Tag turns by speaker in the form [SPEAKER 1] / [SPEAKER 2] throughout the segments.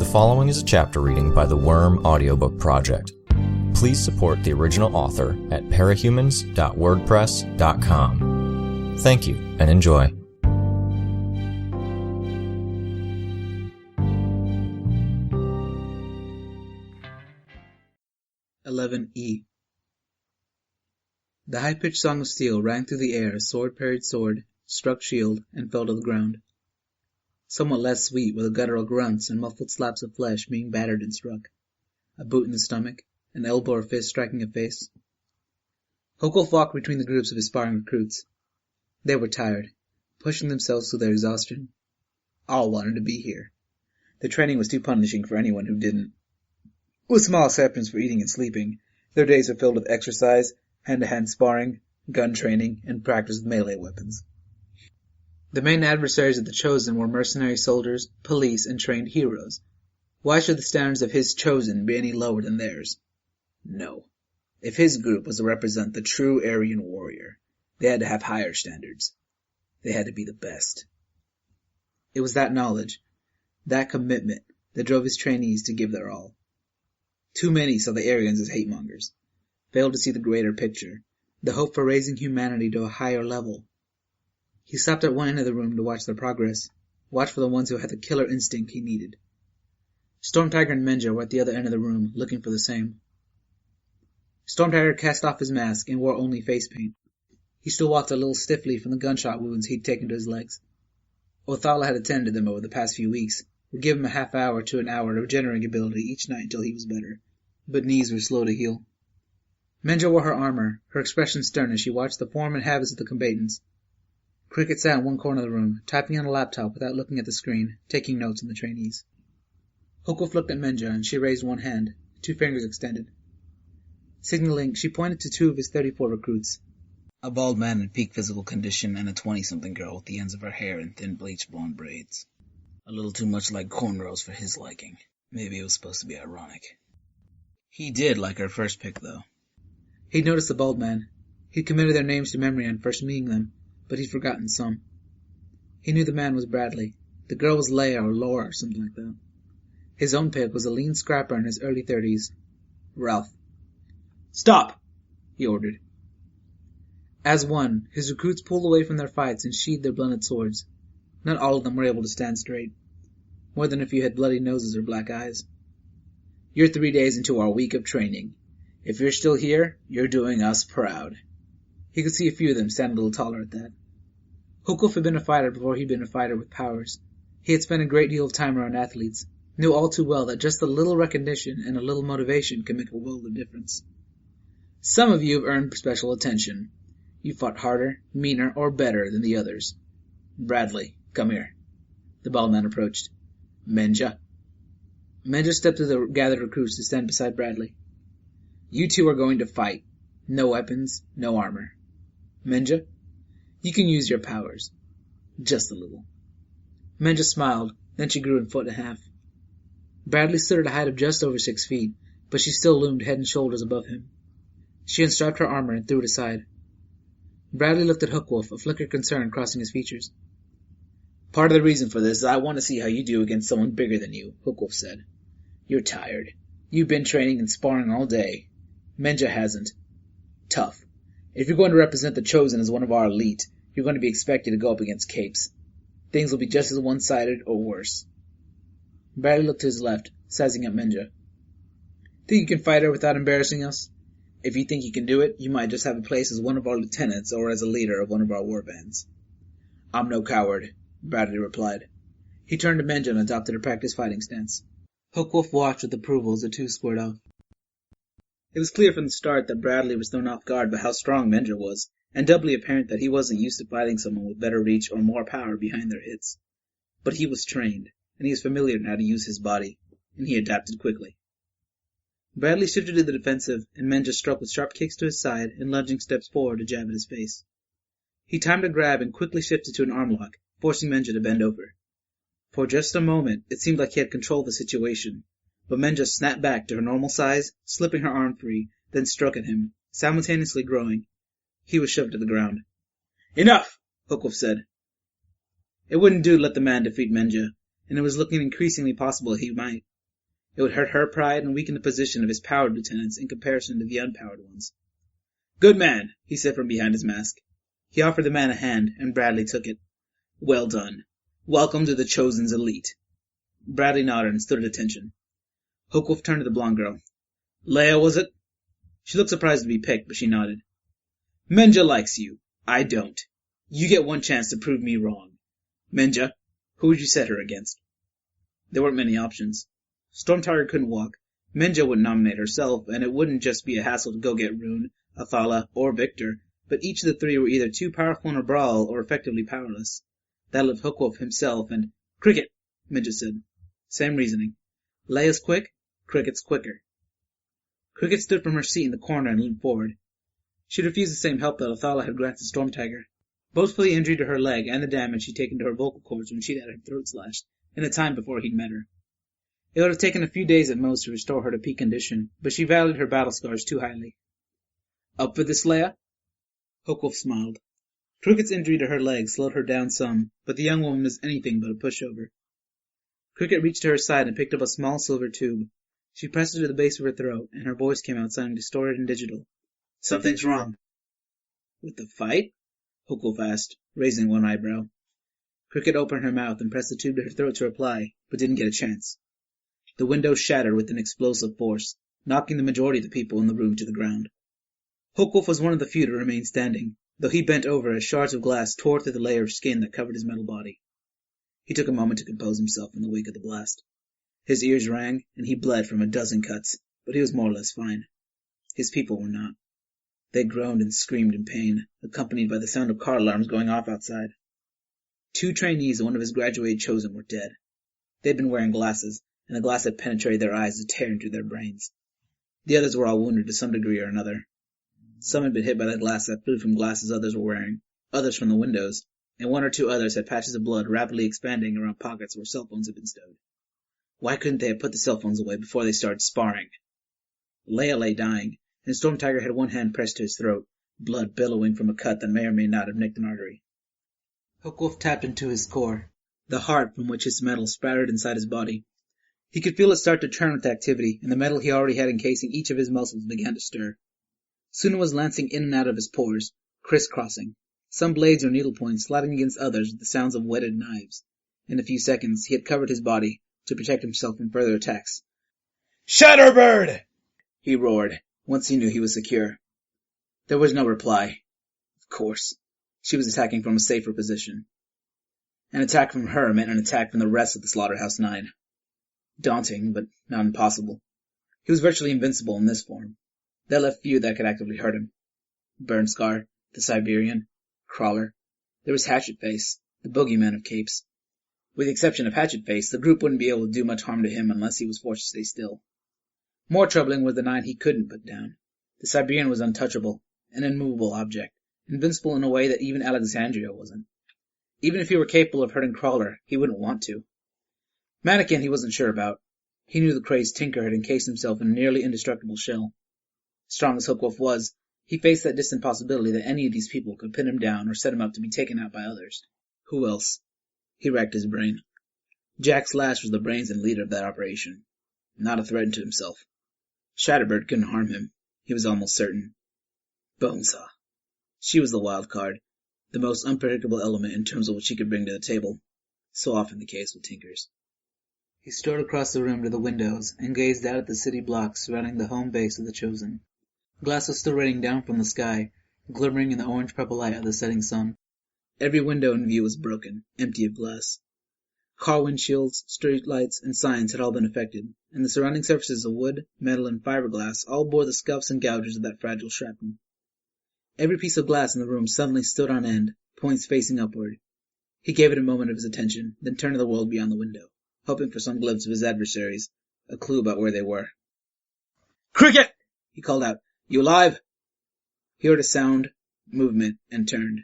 [SPEAKER 1] following is a chapter reading by the Worm Audiobook Project. Please support the original author at parahumans.wordpress.com. Thank you and enjoy.
[SPEAKER 2] E. The high-pitched song of steel rang through the air as sword parried sword, struck shield, and fell to the ground. Somewhat less sweet were the guttural grunts and muffled slaps of flesh being battered and struck, a boot in the stomach, an elbow or fist striking a face. Hokulf walked between the groups of aspiring recruits. They were tired, pushing themselves through their exhaustion. All wanted to be here. The training was too punishing for anyone who didn't. With small exceptions for eating and sleeping, their days were filled with exercise, hand-to-hand sparring, gun training, and practice with melee weapons. The main adversaries of the Chosen were mercenary soldiers, police, and trained heroes. Why should the standards of his Chosen be any lower than theirs? No. If his group was to represent the true Aryan warrior, they had to have higher standards. They had to be the best. It was that knowledge, that commitment, that drove his trainees to give their all. Too many saw the Aryans as hate-mongers, failed to see the greater picture, the hope for raising humanity to a higher level. He stopped at one end of the room to watch their progress, watch for the ones who had the killer instinct he needed. Storm Tiger and Menja were at the other end of the room, looking for the same. Storm Tiger cast off his mask and wore only face paint. He still walked a little stiffly from the gunshot wounds he'd taken to his legs. Othala had attended them over the past few weeks, would give him a half hour to an hour of regenerating ability each night until he was better, but knees were slow to heal. Menja wore her armor, her expression stern as she watched the form and habits of the combatants. Cricket sat in one corner of the room, typing on a laptop without looking at the screen, taking notes on the trainees. Hokulf looked at Menja, and she raised one hand, 2 fingers extended. Signaling, she pointed to 2 of his 34 recruits. A bald man in peak physical condition and a 20-something girl with the ends of her hair in thin bleached blonde braids. A little too much like cornrows for his liking. Maybe it was supposed to be ironic. He did like her first pick, though. He'd noticed the bald man. He'd committed their names to memory on first meeting them, but he'd forgotten some. He knew the man was Bradley. The girl was Leia or Laura or something like that. His own pick was a lean scrapper in his early 30s. Ralph. "Stop!" he ordered. As one, his recruits pulled away from their fights and sheathed their blunted swords. Not all of them were able to stand straight. More than a few had bloody noses or black eyes. "You're 3 days into our week of training. If you're still here, you're doing us proud." He could see a few of them stand a little taller at that. Hokulf had been a fighter before he'd been a fighter with powers. He had spent a great deal of time around athletes, knew all too well that just a little recognition and a little motivation can make a world of difference. "Some of you have earned special attention. You fought harder, meaner, or better than the others. Bradley, come here." The bald man approached. "Menja." Menja stepped to the gathered recruits to stand beside Bradley. "You 2 are going to fight. No weapons, no armor. Menja, you can use your powers. Just a little." Menja smiled, then she grew in 1.5 feet. Bradley stood at a height of just over 6 feet, but she still loomed head and shoulders above him. She unstrapped her armor and threw it aside. Bradley looked at Hokulf, a flicker of concern crossing his features. "Part of the reason for this is I want to see how you do against someone bigger than you," Hokulf said. "You're tired. You've been training and sparring all day. Menja hasn't. Tough. If you're going to represent the Chosen as one of our elite, you're going to be expected to go up against capes. Things will be just as one-sided or worse." Bradley looked to his left, sizing up Menja. "Think you can fight her without embarrassing us? If you think you can do it, you might just have a place as one of our lieutenants or as a leader of one of our war bands." "I'm no coward," Bradley replied. He turned to Menja and adopted a practiced fighting stance. Hokulf watched with approval as the 2 squared off. It was clear from the start that Bradley was thrown off guard by how strong Menja was, and doubly apparent that he wasn't used to fighting someone with better reach or more power behind their hits. But he was trained, and he was familiar in how to use his body, and he adapted quickly. Bradley shifted to the defensive, and Menja struck with sharp kicks to his side and lunging steps forward to jab at his face. He timed a grab and quickly shifted to an arm lock, forcing Menja to bend over. For just a moment, it seemed like he had control of the situation, but Menja snapped back to her normal size, slipping her arm free, then struck at him, simultaneously growing. He was shoved to the ground. "Enough!" Hokulf said. It wouldn't do to let the man defeat Menja, and it was looking increasingly possible he might. It would hurt her pride and weaken the position of his powered lieutenants in comparison to the unpowered ones. "Good man," he said from behind his mask. He offered the man a hand, and Bradley took it. "Well done. Welcome to the Chosen's elite." Bradley nodded and stood at attention. Hookwolf turned to the blonde girl. "Leia, was it?" She looked surprised to be picked, but she nodded. "Menja likes you. I don't. You get one chance to prove me wrong. Menja, who would you set her against?" There weren't many options. Storm Tiger couldn't walk. Menja wouldn't nominate herself, and it wouldn't just be a hassle to go get Rune, Athala, or Victor, but each of the three were either too powerful in a brawl or effectively powerless. That left Hookwolf himself and— "Cricket," Menja said. Same reasoning. Leia's quick, Cricket's quicker. Cricket stood from her seat in the corner and leaned forward. She'd refused the same help that Athala had granted Storm Tiger, both for the injury to her leg and the damage she'd taken to her vocal cords when she'd had her throat slashed, in the time before he'd met her. It would have taken a few days at most to restore her to peak condition, but she valued her battle scars too highly. "Up for this, Leia?" Hookwolf smiled. Cricket's injury to her leg slowed her down some, but the young woman was anything but a pushover. Cricket reached to her side and picked up a small silver tube. She pressed it to the base of her throat, and her voice came out sounding distorted and digital. "Something's wrong." "With the fight?" Hookwolf asked, raising one eyebrow. Cricket opened her mouth and pressed the tube to her throat to reply, but didn't get a chance. The window shattered with an explosive force, knocking the majority of the people in the room to the ground. Hookwolf was one of the few to remain standing, though he bent over as shards of glass tore through the layer of skin that covered his metal body. He took a moment to compose himself in the wake of the blast. His ears rang, and he bled from a dozen cuts, but he was more or less fine. His people were not. They groaned and screamed in pain, accompanied by the sound of car alarms going off outside. 2 trainees and one of his graduated chosen were dead. They'd been wearing glasses, and the glass had penetrated their eyes to tear into their brains. The others were all wounded to some degree or another. Some had been hit by the glass that flew from glasses others were wearing, others from the windows, and 1 or 2 others had patches of blood rapidly expanding around pockets where cell phones had been stowed. Why couldn't they have put the cell phones away before they started sparring? Leia lay dying, and Storm Tiger had one hand pressed to his throat, blood billowing from a cut that may or may not have nicked an artery. Hookwolf tapped into his core, the heart from which his metal spattered inside his body. He could feel it start to churn with activity, and the metal he already had encasing each of his muscles began to stir. Soon it was lancing in and out of his pores, crisscrossing, some blades or needle points sliding against others with the sounds of whetted knives. In a few seconds he had covered his body to protect himself from further attacks. "Shatterbird!" he roared, once he knew he was secure. There was no reply. Of course. She was attacking from a safer position. An attack from her meant an attack from the rest of the Slaughterhouse 9. Daunting, but not impossible. He was virtually invincible in this form. That left few that could actively hurt him. Burnscar, the Siberian, Crawler. There was Hatchet-Face, the boogeyman of capes. With the exception of Hatchet-Face, the group wouldn't be able to do much harm to him unless he was forced to stay still. More troubling were the 9 he couldn't put down. The Siberian was untouchable, an immovable object, invincible in a way that even Alexandria wasn't. Even if he were capable of hurting Crawler, he wouldn't want to. Mannequin he wasn't sure about. He knew the crazed Tinker had encased himself in a nearly indestructible shell. Strong as Hookwolf was, he faced that distant possibility that any of these people could pin him down or set him up to be taken out by others. Who else? He racked his brain. Jack Slash was the brains and leader of that operation. Not a threat to himself. Shatterbird couldn't harm him. He was almost certain. Bonesaw. She was the wild card, the most unpredictable element in terms of what she could bring to the table. So often the case with Tinkers. He strode across the room to the windows and gazed out at the city blocks surrounding the home base of the Chosen. Glass was still raining down from the sky, glimmering in the orange-purple light of the setting sun. Every window in view was broken, empty of glass. Car windshields, street lights, and signs had all been affected, and the surrounding surfaces of wood, metal, and fiberglass all bore the scuffs and gouges of that fragile shrapnel. Every piece of glass in the room suddenly stood on end, points facing upward. He gave it a moment of his attention, then turned to the world beyond the window, hoping for some glimpse of his adversaries, a clue about where they were. "Cricket!" he called out. "You alive?" He heard a sound, movement, and turned.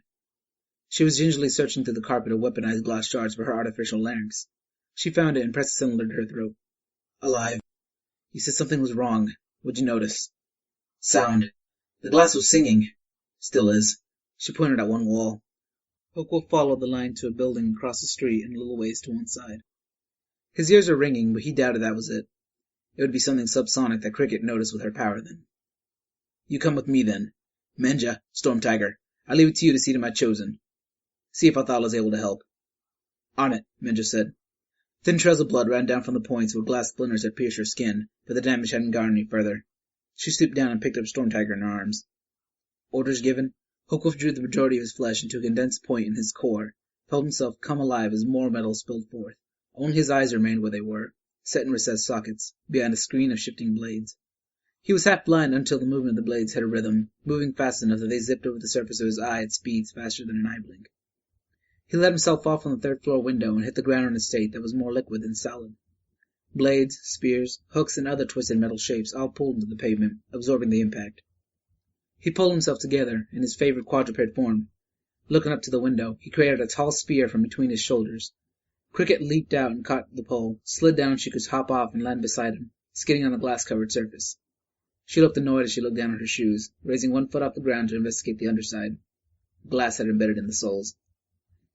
[SPEAKER 2] She was gingerly searching through the carpet of weaponized glass shards for her artificial larynx. She found it and pressed a cylinder to her throat. "Alive. You said something was wrong. What'd you notice?" "Sound. The glass was singing. Still is." She pointed at one wall. Hookwolf followed the line to a building across the street and a little ways to one side. His ears were ringing, but he doubted that was it. It would be something subsonic that Cricket noticed with her power then. You come with me then. Menja, Storm Tiger, I leave it to you to see to my chosen. See if Athala's able to help. On it, Menja said. Thin trails of blood ran down from the points where glass splinters had pierced her skin, but the damage hadn't gone any further. She stooped down and picked up Storm Tiger in her arms. Orders given, Hookwolf drew the majority of his flesh into a condensed point in his core, felt himself come alive as more metal spilled forth. Only his eyes remained where they were, set in recessed sockets, behind a screen of shifting blades. He was half blind until the movement of the blades hit a rhythm, moving fast enough that they zipped over the surface of his eye at speeds faster than an eye blink. He let himself off from the third-floor window and hit the ground in a state that was more liquid than solid. Blades, spears, hooks, and other twisted metal shapes all pulled into the pavement, absorbing the impact. He pulled himself together, in his favorite quadruped form. Looking up to the window, he created a tall spear from between his shoulders. Cricket leaped out and caught the pole, slid down she could hop off and land beside him, skidding on the glass-covered surface. She looked annoyed as she looked down at her shoes, raising one foot off the ground to investigate the underside. Glass had embedded in the soles.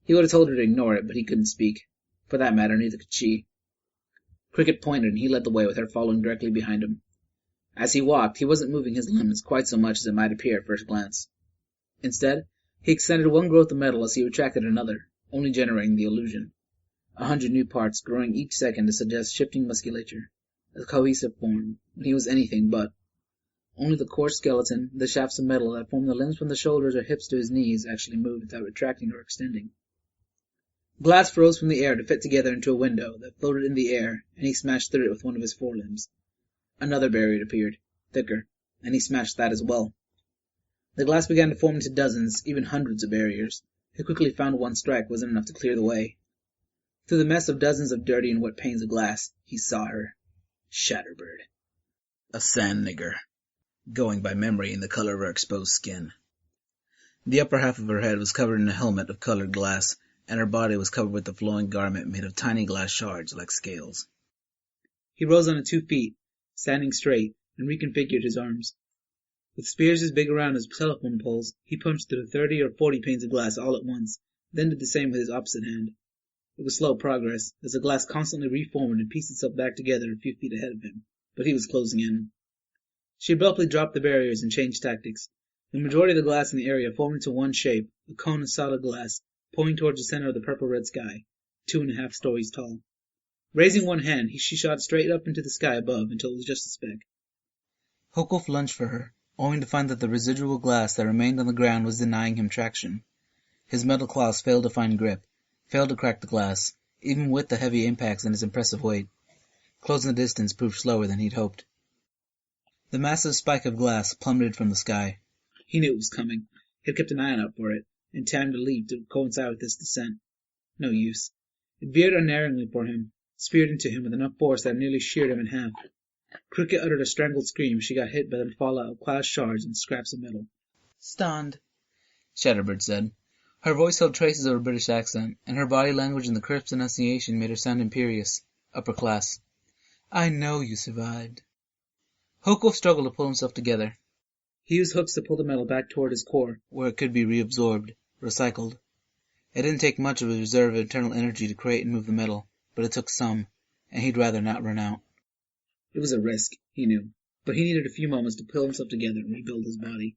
[SPEAKER 2] He would have told her to ignore it, but he couldn't speak. For that matter, neither could she. Cricket pointed, and he led the way with her following directly behind him. As he walked, he wasn't moving his limbs quite so much as it might appear at first glance. Instead, he extended one growth of metal as he retracted another, only generating the illusion. 100 new parts growing each second to suggest shifting musculature, a cohesive form, when he was anything but. Only the coarse skeleton, the shafts of metal that formed the limbs from the shoulders or hips to his knees actually moved without retracting or extending. Glass rose from the air to fit together into a window that floated in the air, and he smashed through it with one of his forelimbs. Another barrier appeared, thicker, and he smashed that as well. The glass began to form into dozens, even hundreds of barriers. He quickly found one strike wasn't enough to clear the way. Through the mess of dozens of dirty and wet panes of glass, he saw her. Shatterbird. A sand nigger, going by memory in the color of her exposed skin. The upper half of her head was covered in a helmet of colored glass, and her body was covered with a flowing garment made of tiny glass shards like scales. He rose on 2 feet, standing straight, and reconfigured his arms. With spears as big around as telephone poles, he punched through 30 or 40 panes of glass all at once, then did the same with his opposite hand. It was slow progress, as the glass constantly reformed and pieced itself back together a few feet ahead of him, but he was closing in. She abruptly dropped the barriers and changed tactics. The majority of the glass in the area formed into one shape, a cone of solid glass, pointing towards the center of the purple-red sky, 2.5 stories tall. Raising one hand, she shot straight up into the sky above until it was just a speck. Hookwolf lunged for her, only to find that the residual glass that remained on the ground was denying him traction. His metal claws failed to find grip, failed to crack the glass, even with the heavy impacts and his impressive weight. Closing the distance proved slower than he'd hoped. The massive spike of glass plummeted from the sky. He knew it was coming. He had kept an eye out for it, and timed a leap to coincide with this descent. No use. It veered unerringly for him, speared into him with enough force that it nearly sheared him in half. Cricket uttered a strangled scream as she got hit by the fallout of glass shards and scraps of metal. "Stand," Shatterbird said. Her voice held traces of a British accent, and her body language and the crisp enunciation made her sound imperious, upper class. "I know you survived." Hookwolf struggled to pull himself together. He used hooks to pull the metal back toward his core, where it could be reabsorbed, recycled. It didn't take much of his reserve of internal energy to create and move the metal, but it took some, and he'd rather not run out. It was a risk, he knew, but he needed a few moments to pull himself together and rebuild his body.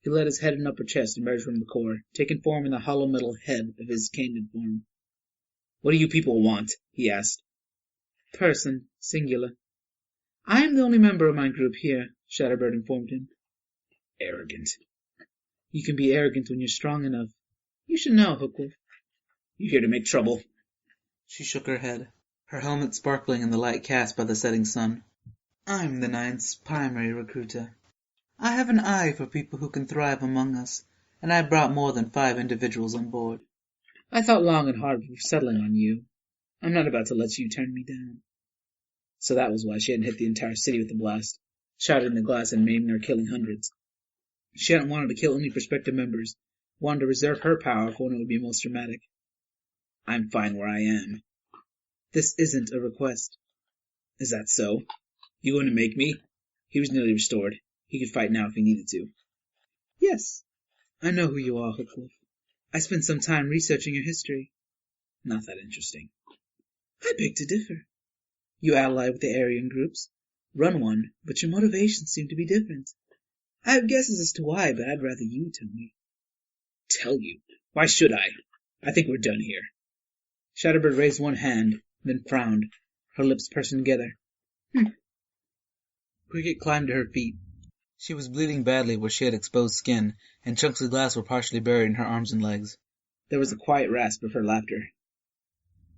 [SPEAKER 2] He let his head and upper chest emerge from the core, taking form in the hollow metal head of his canid form. "What do you people want?" he asked. "Person, singular. I am the only member of my group here," Shatterbird informed him. "Arrogant." "You can be arrogant when you're strong enough. You should know, Hookwolf." "You here to make trouble?" She shook her head, her helmet sparkling in the light cast by the setting sun. "I'm the Ninth's primary recruiter. I have an eye for people who can thrive among us, and I brought more than 5 individuals on board. I thought long and hard before settling on you. I'm not about to let you turn me down." So that was why she hadn't hit the entire city with the blast, shattering the glass and maiming or killing hundreds. She hadn't wanted to kill only prospective members, wanted to reserve her power for when it would be most dramatic. "I'm fine where I am." "This isn't a request." "Is that so? You going to make me?" He was nearly restored. He could fight now if he needed to. "Yes. I know who you are, Hookwolf. I spent some time researching your history." "Not that interesting." "I beg to differ. You ally with the Aryan groups, Run one, but your motivations seem to be different. I have guesses as to why, but I'd rather you tell me.
[SPEAKER 3] Tell you? Why should I? I think we're done here.
[SPEAKER 2] Shatterbird raised one hand, then frowned, her lips pursing together. Cricket climbed to her feet. She was bleeding badly where she had exposed skin, and chunks of glass were partially buried in her arms and legs. There was a quiet rasp of her laughter.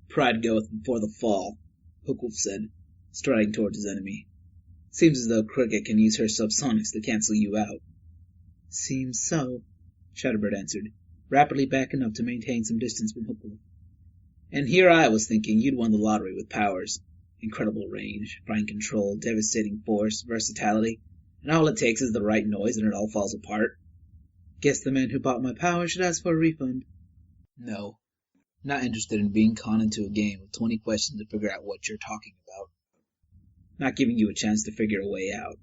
[SPEAKER 3] Pride goeth before the fall, Hookwolf said, striding towards his enemy.
[SPEAKER 2] Seems as though Cricket can use her subsonics to cancel you out. Seems so, Shatterbird answered, rapidly backing up to maintain some distance from Hookwolf.
[SPEAKER 3] And here I was thinking you'd won the lottery with powers. Incredible range, fine control, devastating force, versatility, and all it takes is the right noise and it all falls apart.
[SPEAKER 2] Guess the man who bought my power should ask for a refund.
[SPEAKER 3] No. Not interested in being conned into a game with 20 questions to figure out what you're talking about. Not giving you a chance to figure a way out.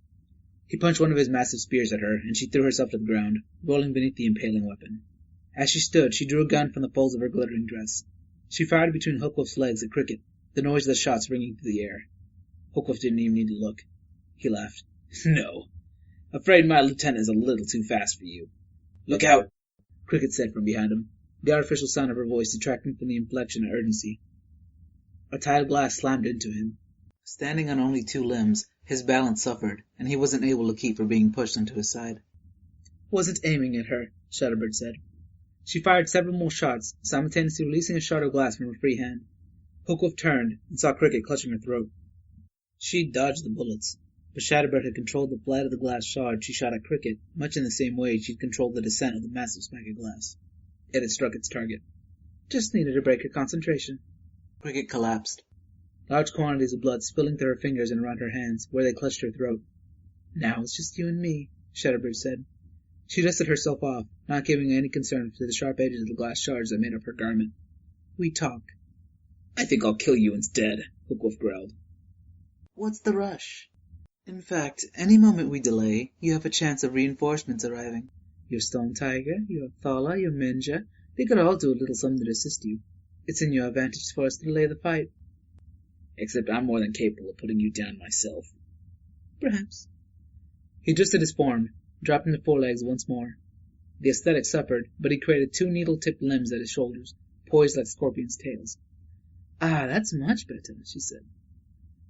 [SPEAKER 2] He punched one of his massive spears at her, and she threw herself to the ground, rolling beneath the impaling weapon. As she stood, she drew a gun from the folds of her glittering dress. She fired between Hookwolf's legs at Cricket, the noise of the shots ringing through the air. Hookwolf didn't even need to look. He laughed.
[SPEAKER 3] No. Afraid my lieutenant is a little too fast for you. Look out!
[SPEAKER 2] Cricket said from behind him, the artificial sound of her voice detracting from the inflection and urgency. A tile of glass slammed into him. Standing on only two limbs, his balance suffered, and he wasn't able to keep from being pushed onto his side. Wasn't aiming at her, Shatterbird said. She fired several more shots, simultaneously releasing a shard of glass from her free hand. Hookwolf turned and saw Cricket clutching her throat. She'd dodged the bullets, but Shatterbird had controlled the flight of the glass shard she shot at Cricket, much in the same way she'd controlled the descent of the massive spike of glass. It had struck its target. Just needed to break her concentration. Cricket collapsed, large quantities of blood spilling through her fingers and around her hands, where they clutched her throat. Now it's just you and me, Shatterbird said. She dusted herself off, not giving any concern to the sharp edges of the glass shards that made up her garment. We talk.
[SPEAKER 3] I think I'll kill you instead, Hookwolf growled.
[SPEAKER 2] What's the rush? In fact, any moment we delay, you have a chance of reinforcements arriving. Your Stone Tiger, your Thala, your Menja, they could all do a little something to assist you. It's in your advantage for us to delay the fight.
[SPEAKER 3] Except I'm more than capable of putting you down myself.
[SPEAKER 2] Perhaps. He adjusted his form, dropping the forelegs once more. The aesthetic suffered, but he created two needle-tipped limbs at his shoulders, poised like scorpions' tails. Ah, that's much better, she said.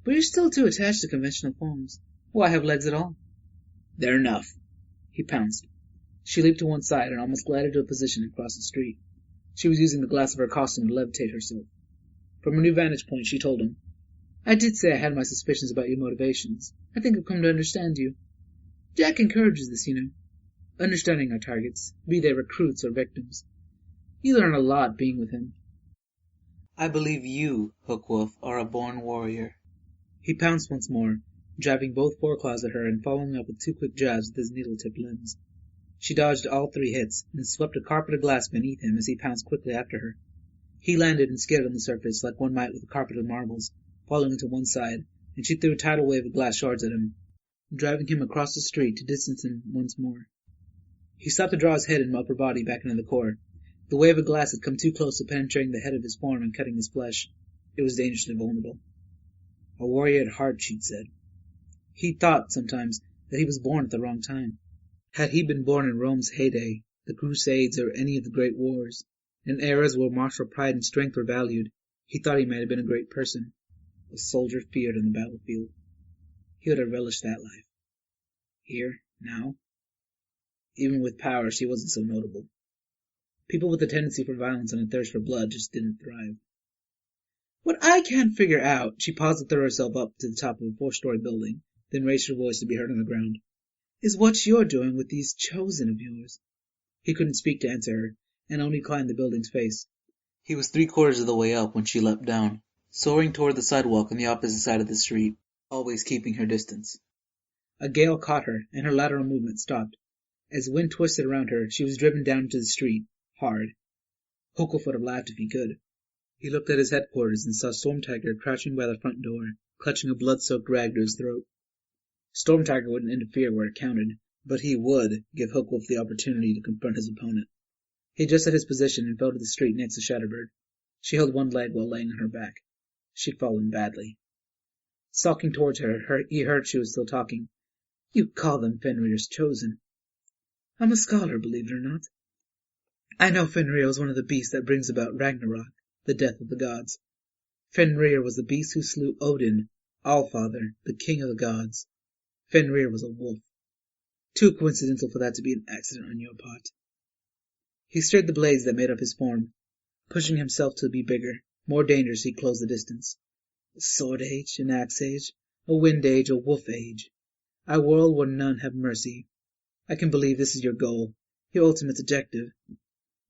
[SPEAKER 2] But you're still too attached to conventional forms. Why have legs at all?
[SPEAKER 3] They're enough.
[SPEAKER 2] He pounced. She leaped to one side and almost glided to a position across the street. She was using the glass of her costume to levitate herself. From a new vantage point, she told him, I did say I had my suspicions about your motivations. I think I've come to understand you. Jack encourages this, you know. Understanding our targets, be they recruits or victims. You learn a lot being with him. I believe you, Hookwolf, are a born warrior. He pounced once more, jabbing both foreclaws at her and following up with two quick jabs with his needle-tipped limbs. She dodged all three hits, and swept a carpet of glass beneath him as he pounced quickly after her. He landed and skidded on the surface like one might with a carpet of marbles, falling to one side, and she threw a tidal wave of glass shards at him, driving him across the street to distance him once more. He stopped to draw his head and upper body back into the core. The wave of glass had come too close to penetrating the head of his form and cutting his flesh. It was dangerously vulnerable. A warrior at heart, she'd said. He thought, sometimes, that he was born at the wrong time. Had he been born in Rome's heyday, the Crusades, or any of the great wars, in eras where martial pride and strength were valued, he thought he might have been a great person, a soldier feared on the battlefield. He would have relished that life. Here, now, even with power, she wasn't so notable. People with a tendency for violence and a thirst for blood just didn't thrive. What I can't figure out, she paused to throw herself up to the top of a 4-story building, then raised her voice to be heard on the ground, is what you're doing with these chosen of yours. He couldn't speak to answer her, and only climbed the building's face. He was 3/4 of the way up when she leapt down, soaring toward the sidewalk on the opposite side of the street, always keeping her distance. A gale caught her, and her lateral movement stopped. As the wind twisted around her, she was driven down into the street, hard. Hookwolf would have laughed if he could. He looked at his headquarters and saw Storm Tiger crouching by the front door, clutching a blood-soaked rag to his throat. Storm Tiger wouldn't interfere where it counted, but he would give Hookwolf the opportunity to confront his opponent. He adjusted his position and fell to the street next to Shatterbird. She held one leg while laying on her back. She'd fallen badly. Stalking towards her, he heard she was still talking. You call them Fenrir's chosen. I'm a scholar, believe it or not. I know Fenrir is one of the beasts that brings about Ragnarok, the death of the gods. Fenrir was the beast who slew Odin, Allfather, the king of the gods. Fenrir was a wolf. Too coincidental for that to be an accident on your part. He stirred the blades that made up his form, pushing himself to be bigger, more dangerous. He closed the distance. A sword age, an axe age, a wind age, a wolf age. A world where none have mercy. I can believe this is your goal, your ultimate objective.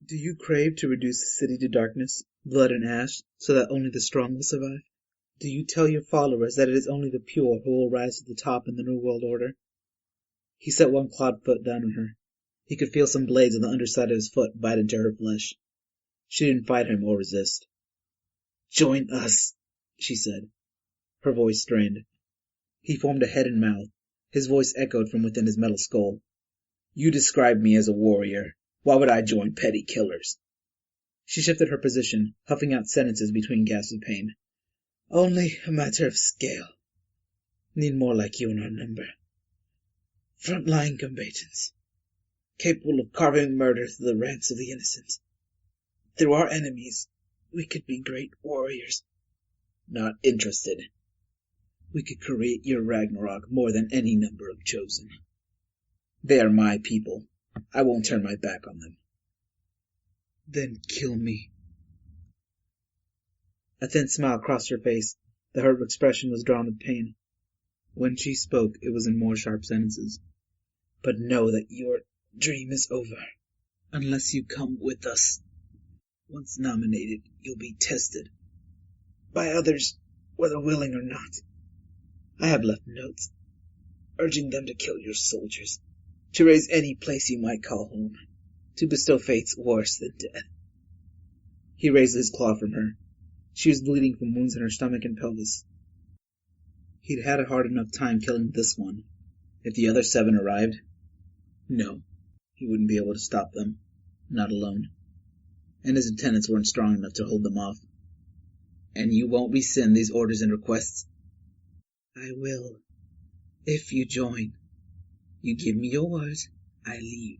[SPEAKER 2] Do you crave to reduce the city to darkness, blood and ash, so that only the strong will survive? Do you tell your followers that it is only the pure who will rise to the top in the New World Order? He set one clawed foot down on her. He could feel some blades on the underside of his foot bite into her flesh. She didn't fight him or resist. Join us, she said. Her voice strained. He formed a head and mouth. His voice echoed from within his metal skull. You described me as a warrior. Why would I join petty killers? She shifted her position, huffing out sentences between gasps of pain. Only a matter of scale. Need more like you in our number. Front-line combatants, capable of carving murder through the ranks of the innocent. Through our enemies, we could be great warriors. Not interested. We could create your Ragnarok more than any number of chosen. They are my people. I won't turn my back on them. Then kill me. A thin smile crossed her face. The hurt expression was drawn with pain. When she spoke, it was in more sharp sentences. But know that your dream is over, unless you come with us. Once nominated, you'll be tested. By others, whether willing or not. I have left notes, urging them to kill your soldiers, to raise any place you might call home, to bestow fates worse than death. He raised his claw from her. She was bleeding from wounds in her stomach and pelvis. He'd had a hard enough time killing this one. If the other 7 arrived, no, he wouldn't be able to stop them, not alone. And his lieutenants weren't strong enough to hold them off. And you won't rescind these orders and requests? I will, if you join. You give me your word, I leave.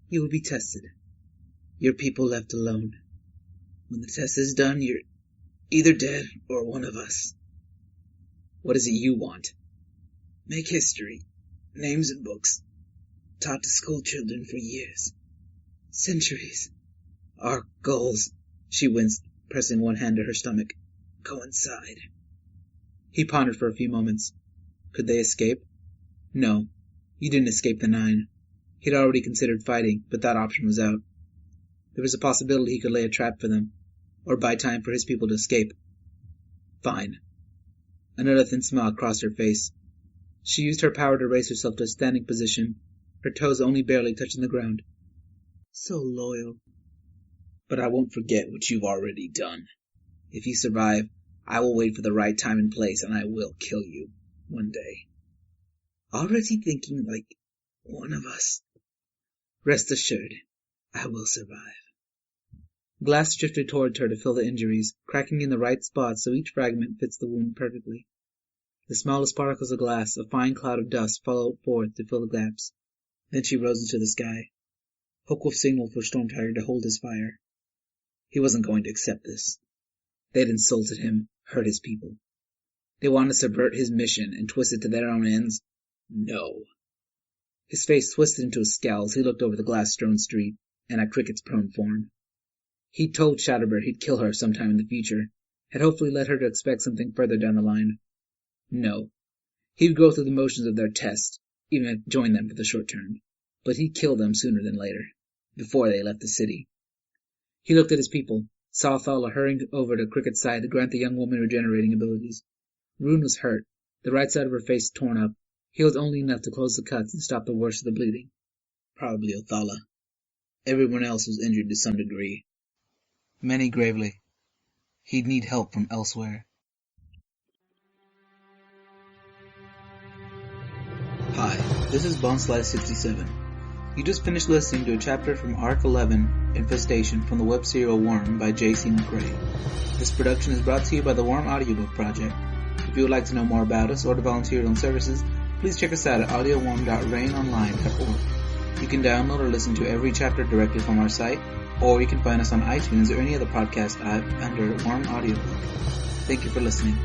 [SPEAKER 2] You will be tested. Your people left alone. When the test is done, you're either dead or one of us. What is it you want? Make history, names in books, taught to school children for years, centuries. Our goals, she winced, pressing one hand to her stomach, coincide. He pondered for a few moments. Could they escape? No, you didn't escape the 9. He'd already considered fighting, but that option was out. There was a possibility he could lay a trap for them, or buy time for his people to escape. Fine. Another thin smile crossed her face. She used her power to raise herself to a standing position, her toes only barely touching the ground. So loyal. But I won't forget what you've already done. If you survive, I will wait for the right time and place, and I will kill you, one day. Already thinking like one of us. Rest assured, I will survive. Glass drifted toward her to fill the injuries, cracking in the right spots so each fragment fits the wound perfectly. The smallest particles of glass, a fine cloud of dust, followed forth to fill the gaps. Then she rose into the sky. Hokwolf signaled for Stormtiger to hold his fire. He wasn't going to accept this. They'd insulted him, hurt his people. They wanted to subvert his mission and twist it to their own ends? No. His face twisted into a scowl as he looked over the glass-strewn street and at Cricket's prone form. He'd told Shatterbird he'd kill her sometime in the future, had hopefully led her to expect something further down the line. No. He'd go through the motions of their test, even join them for the short term, but he'd kill them sooner than later, before they left the city. He looked at his people, saw Thala hurrying over to Cricket's side to grant the young woman regenerating abilities. Rune was hurt, the right side of her face torn up, healed only enough to close the cuts and stop the worst of the bleeding. Probably Othala. Everyone else was injured to some degree. Many gravely. He'd need help from elsewhere. Hi, this is Bonslice67. You just finished listening to a chapter from Arc 11, Infestation, from the web serial Worm by J.C. McCrae. This production is brought to you by the Worm Audiobook Project. If you would like to know more about us or to volunteer on services, please check us out at audioworm.rainonline.org. You can download or listen to every chapter directly from our site, or you can find us on iTunes or any other podcast app under Worm Audiobook. Thank you for listening.